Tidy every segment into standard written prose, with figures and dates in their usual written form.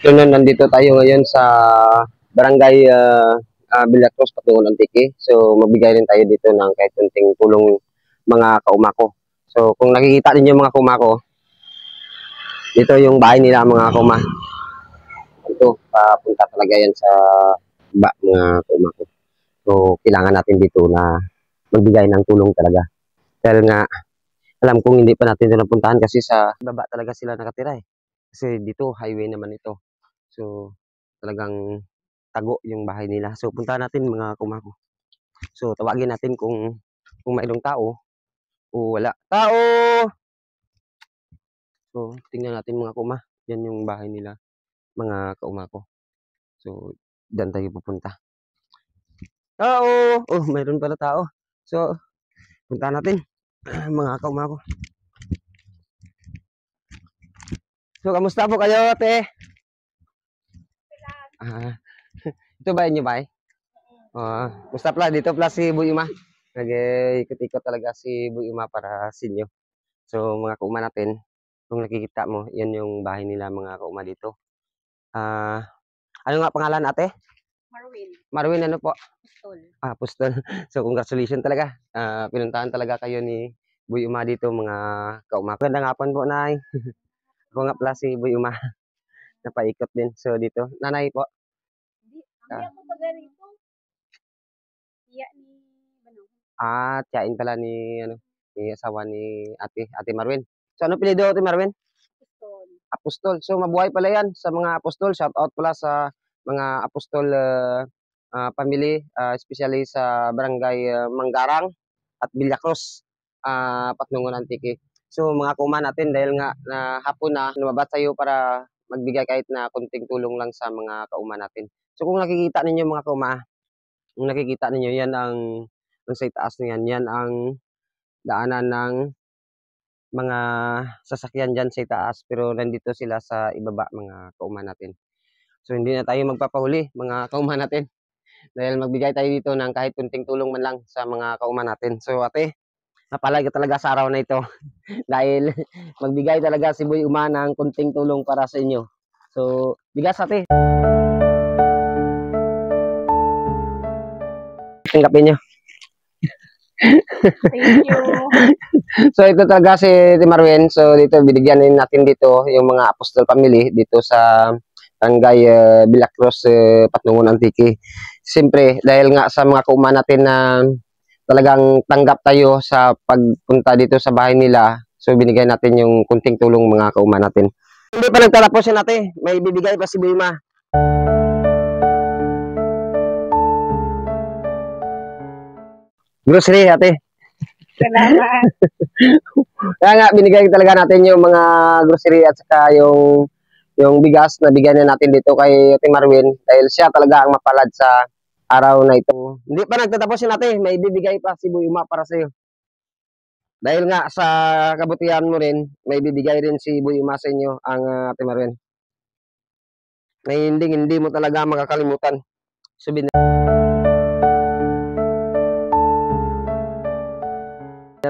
afternoon, nandito tayo ngayon sa Barangay Villacruz, Patungon Antique. So magbigay rin tayo dito ng kahit kunting tulong mga kaumako. So kung nakikita ninyo mga kaumako, dito yung bahay nila mga kauma. Ito, papunta talaga yan sa mga kaumako. So kailangan natin dito na magbigay ng tulong talaga. Dahil nga, alam kong hindi pa natin ito napuntahan kasi sa baba talaga sila nakatira eh. Kasi dito, highway naman ito. So, talagang tago yung bahay nila. So, puntahan natin mga kumako. So, tawagin natin kung mayroong tao o wala. Tao! So, tingnan natin mga kuma. Yan yung bahay nila, mga kaumako. So, dyan tayo pupunta. Tao! Oh, mayroon pala tao. So, puntahan natin mga kaumako. So, kamusta po kayo, ate? Ito ba inyo ba? Musta pala dito pala si Bu Uma. Nag-ikot-ikot talaga si Bu Uma para sa inyo. So, mga kauma natin, kung nakikita mo, yan yung bahay nila mga kauma dito. Ano nga pangalan, ate? Marwin. Marwin, ano po? Pustol. Pustol. So, congratulations talaga. Pinuntahan talaga kayo ni Bu Uma dito, mga kauma. Magandang hapon po, Nay. Ako nga pala si Bu Uma. Napaikot din. So, dito. Nanay po. Hindi ako taga rito. Iya ni Banong. Tiyain pala ni asawa ni Ate Marwin. So, ano pilido, Ate Marwin? Pustol. Apostol. So, mabuhay pala yan sa mga apostol. Shout out pala sa mga apostol family, especially sa Barangay Manggarang at Villacruz, Patnungon Antique. So, mga kuma natin, dahil nga na hapon na, lumabas tayo para magbigay kahit na kunting tulong lang sa mga kauma natin. So, kung nakikita ninyo mga kauma, kung nakikita ninyo, yan ang sa itaas niyan, yan ang daanan ng mga sasakyan dyan sa itaas, pero nandito sila sa ibaba mga kauma natin. So, hindi na tayo magpapahuli mga kauma natin, dahil magbigay tayo dito ng kahit kunting tulong man lang sa mga kauma natin. So, ate, napalag ka talaga sa araw na ito dahil magbigay talaga si Bu Uma ng kunting tulong para sa inyo. So, bigas, ate. Tanggapin nyo. Thank you. So, ito talaga si Marwin. So, dito, binigyan natin dito yung mga apostol family dito sa Barangay Villacruz, Patnungon Antique. Siyempre, dahil nga sa mga kauma natin na talagang tanggap tayo sa pagpunta dito sa bahay nila, so binigay natin yung kunting tulong mga kauma natin. Hindi pa nagtatapos yan, ate. May bibigay pa si Bu Uma. Grocery, ate. Salamat. Kaya nga, binigay talaga natin yung mga grocery at saka yung bigas na bigyan na natin dito kay Ate Marwin, dahil siya talaga ang mapalad sa araw na ito. Hindi pa nagtatapos yun, ate. May bibigay pa si Bu Uma para sa iyo. Dahil nga sa kabutihan mo rin, may bibigay rin si Bu Uma sa inyo, ang Ate Marwin. Na hindi mo talaga makakalimutan. Souvenir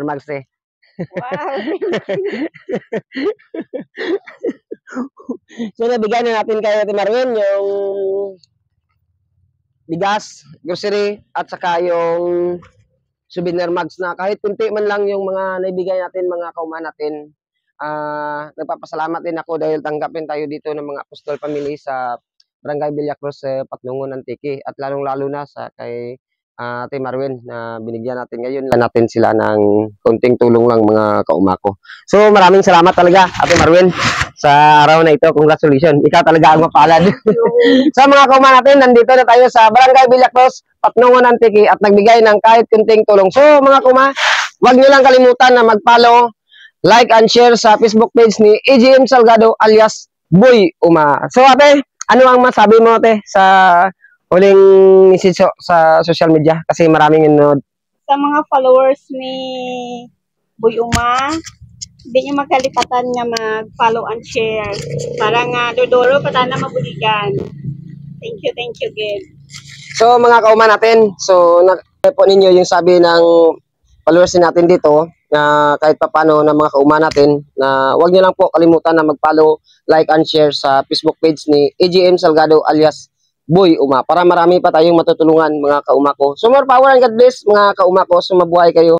Mags, eh. Wow. So, nabigyan na natin kay Ate Marwin yung bigas, grocery, at saka yung souvenir mugs na kahit kunti man lang yung mga naibigay natin, mga kauma natin. Nagpapasalamat din ako dahil tanggapin tayo dito ng mga apostol family sa Barangay Villacruz, Patnungon Antique, at lalong-lalo na sa kay Ate Marwin na binigyan natin ngayon. Natin sila ng konting tulong lang mga kaumako. So, maraming salamat talaga, Ate Marwin, sa araw na ito. Congratulations. Ikaw talaga ang mapalad. Sa mga kauma natin, nandito na tayo sa Barangay Villacruz, Patnungon Antique, at nagbigay ng kahit kunting tulong. So, mga kauma, huwag nyo lang kalimutan na mag-follow, like, and share sa Facebook page ni AGM Salgado alias Bu Uma. So, ate, ano ang masabi mo, ate, sa huling message sa social media? Kasi maraming nanonood. Sa mga followers ni Bu Uma, hindi nyo magkalipatan nga mag-follow and share. Para nga dodoro pa na mabuligan. Thank you, Ged. So, mga kauma natin, so, po ninyo yung sabi ng followers natin dito, na kahit papano ng mga kauma natin na wag niyo lang po kalimutan na mag-follow, like and share sa Facebook page ni AGM Salgado alias Boy Uma para marami pa tayong matutulungan mga kauma ko. So more power and God bless mga kauma ko. Sumabuhay kayo.